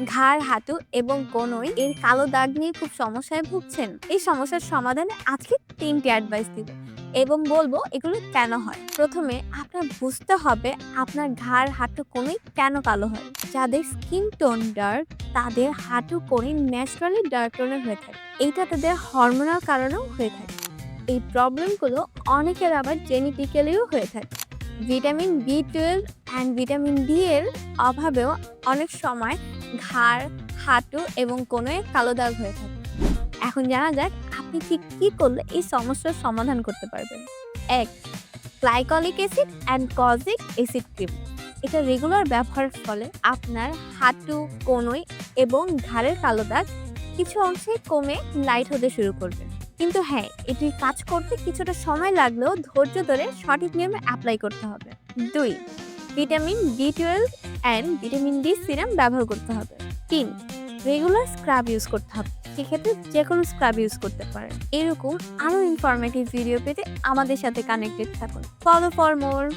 ঘাড়, হাঁটু এবং কনুই এর কালো দাগ নিয়ে খুব সমস্যায় ভুগছেন? এই সমস্যার সমাধানে আজকে ৩টি অ্যাডভাইস দিব এবং বলবো এগুলো কেন হয়। প্রথমে আপনার বুঝতে হবে আপনার ঘাড়, হাঁটু, কনুই কেন কালো হয়। যাদের স্কিন টোন ডার্ক তাদের হাঁটু, কনুই ন্যাচারালি ডার্ক টোনের হয়ে থাকে। এইটা তাদের হরমোনাল কারণেও হয়ে থাকে। এই প্রবলেমগুলো অনেকের আবার জেনেটিক্যালিও হয়ে থাকে। Vitamin B12 and vitamin D এর অভাবেও অনেক সময় ঘাড়, হাঁটু এবং কনুইয়ে কালো দাগ হয়ে থাকে। এখন জানা যাক আপনি ঠিক কি করলে এই সমস্যার সমাধান করতে পারবেন। ১. Glycolic acid and kojic acid cream. এটা রেগুলার ব্যবহারের ফলে আপনার হাঁটু, কনুই এবং ঘাড়ের কালো দাগ কিছু অংশে কমে লাইট হতে শুরু করবে। কিন্তু হ্যাঁ, এটি কাজ করতে কিছুটা সময় লাগলেও ধৈর্য ধরে সঠিক নিয়মে অ্যাপ্লাই করতে হবে। ২. Vitamin B12 and vitamin D serum ব্যবহার করতে হবে। ৩. রেগুলার স্ক্রাব ইউজ করতে হবে। সেক্ষেত্রে যে কোনো স্ক্রাব ইউজ করতে পারেন। এরকম আরো ইনফরমেটিভ ভিডিও পেতে আমাদের সাথে কানেক্টেড থাকুন। Follow for more.